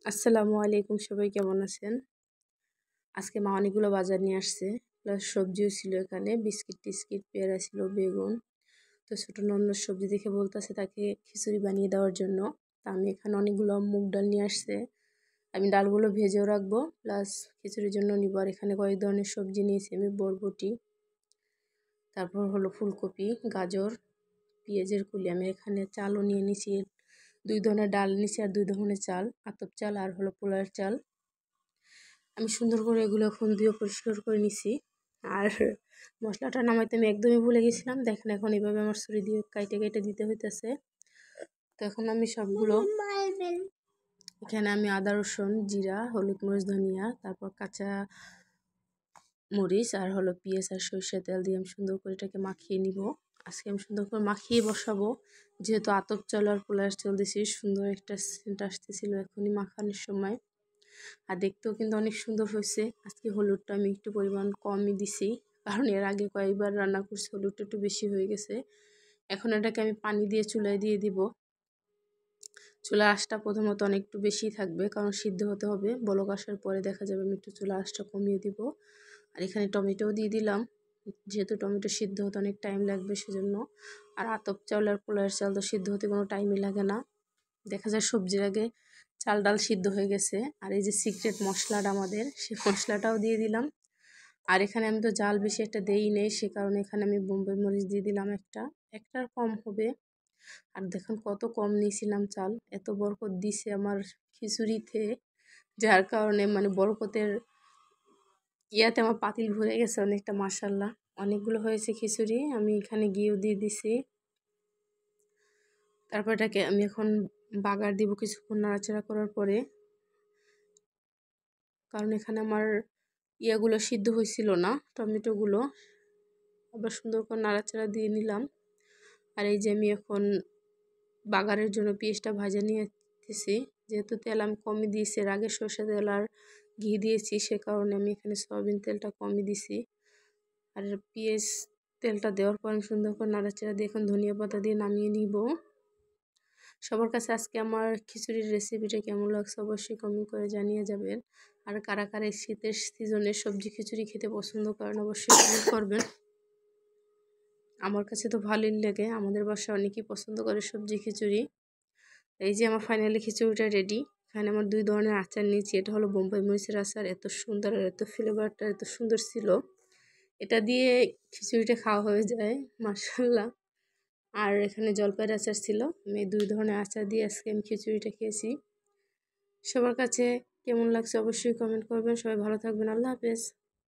আসসালামু আলাইকুম, সবাই কেমন আছেন? আজকে মা অনেকগুলো বাজার নিয়ে আসছে, প্লাস সবজিও ছিল এখানে, বিস্কিট টিস্কিট, পেয়ারা ছিল, বেগুন। তো ছোট ননদ সবজি দেখে বলতেছে তাকে খিচুড়ি বানিয়ে দেওয়ার জন্য। তা আমি এখানে অনেকগুলো মুগ ডাল নিয়ে আসছে, আমি ডালগুলো ভেজেও রাখবো, প্লাস খিচুড়ির জন্য নিব। আর এখানে কয়েক ধরনের সবজি নিয়েছি আমি, বরবটি, তারপর হলো ফুলকপি, গাজর, পেঁয়াজের কুলি। আমি এখানে চালও নিয়ে নিছি, 2 ধরনের ডাল নিছি আর 2 ধরনের চাল, আতপ চাল আর হলো পোলার চাল। আমি সুন্দর করে এগুলো এখন দিয়ে পরিষ্কার করে নিছি। আর মশলাটা নামাইতে আমি একদমই ভুলে গেছিলাম, দেখেন এখন এইভাবে আমার ছুরি দিয়ে কাইটে কাইটে দিতে হইতেছে। তো এখন আমি সবগুলো এখানে আমি আদা রসুন জিরা হলুদ মরিচ ধনিয়া, তারপর কাঁচা মরিচ আর হলো পেঁয়াজ আর সরিষার তেল দিয়ে আমি সুন্দর করে এটাকে মাখিয়ে নিব। আজকে আমি সুন্দর করে মাখিয়ে বসাবো, যেহেতু আতপ চাল আর পোলার চাল দিয়েছি, সুন্দর একটা সেন্ট আসতেছিল এখনই মাখানোর সময়। আর দেখতেও কিন্তু অনেক সুন্দর হয়েছে। আজকে হলুদটা আমি একটু পরিমাণ কমই দিছি, কারণ এর আগে কয়েকবার রান্না করছি হলুদটা একটু বেশি হয়ে গেছে। এখন এটাকে আমি পানি দিয়ে চুলায় দিয়ে দিব। চুলার আঁচটা প্রথমত অনেকটু বেশি থাকবে, কারণ সিদ্ধ হতে হবে। বলক আসার পরে দেখা যাবে আমি একটু চুলার আঁচটা কমিয়ে দিব। আর এখানে টমেটোও দিয়ে দিলাম, যেহেতু টমেটো সিদ্ধ হতে অনেক টাইম লাগবে সেজন্য। আর আতপ চাল আর পোলার চাল তো সিদ্ধ হতে কোনো টাইমই লাগে না, দেখা যায় সবজির আগে চাল ডাল সিদ্ধ হয়ে গেছে। আর এই যে সিক্রেট মশলাটা আমাদের, সেই মশলাটাও দিয়ে দিলাম। আর এখানে আমি তো জাল বেশি একটা দেই নেই, সে কারণে এখানে আমি বোম্বাই মরিচ দিয়ে দিলাম একটার কম হবে। আর দেখুন কত কম নিয়েছিলাম চাল, এত বরকত দিছে আমার খিচুড়িতে, যার কারণে মানে বরকতের ইয়াতে আমার পাতিল ভরে গেছে অনেকটা, মাশাল্লাহ অনেকগুলো হয়েছে খিচুড়ি। আমি এখানে ঘিও দিয়ে দিছি। তারপর এটাকে আমি এখন বাগার দিব কিছুক্ষণ নাড়াচাড়া করার পরে, কারণ এখানে আমার ইয়াগুলো সিদ্ধ হয়েছিল না, টমেটোগুলো। আবার সুন্দর করে নাড়াচাড়া দিয়ে নিলাম। আর এই যে আমি এখন বাগারের জন্য পেঁয়াজটা ভাজা নিয়েছি, যেহেতু তেল আমি কমই দিয়েছি, এর আগে সরষে তেল আর ঘি দিয়েছি, সে কারণে আমি এখানে সয়াবিন তেলটা কমই দিছি। আর পেঁয়াজ তেলটা দেওয়ার পর আমি সুন্দর করে নাড়াচাড়া দিয়ে এখন ধনিয়া পাতা দিয়ে নামিয়ে নিব। সবার কাছে আজকে আমার খিচুড়ির রেসিপিটা কেমন লাগছে অবশ্যই কমেন্ট করে জানিয়ে যাবেন। আর কারা কারা এই শীতের সিজনে সবজি খিচুড়ি খেতে পছন্দ করেন অবশ্যই কমেন্ট করবেন। আমার কাছে তো ভালোই লাগে, আমাদের বাসায় অনেকেই পছন্দ করে সবজি খিচুড়ি। এই যে আমার ফাইনালি খিচুড়িটা রেডি। এখানে আমার 2 ধরনের আচার নিয়েছি, এটা হলো বোম্বাই মরিচের আচার, এত সুন্দর আর এত ফ্লেভারটা এত সুন্দর ছিল, এটা দিয়ে খিচুড়িটা খাওয়া হয়ে যায় মাশাল্লাহ। আর এখানে জলপাইয়ের আচার ছিল, আমি 2 ধরনের আচার দিয়ে আজকে আমি খিচুড়িটা খেয়েছি। সবার কাছে কেমন লাগছে অবশ্যই কমেন্ট করবেন। সবাই ভালো থাকবেন, আল্লাহ হাফেজ।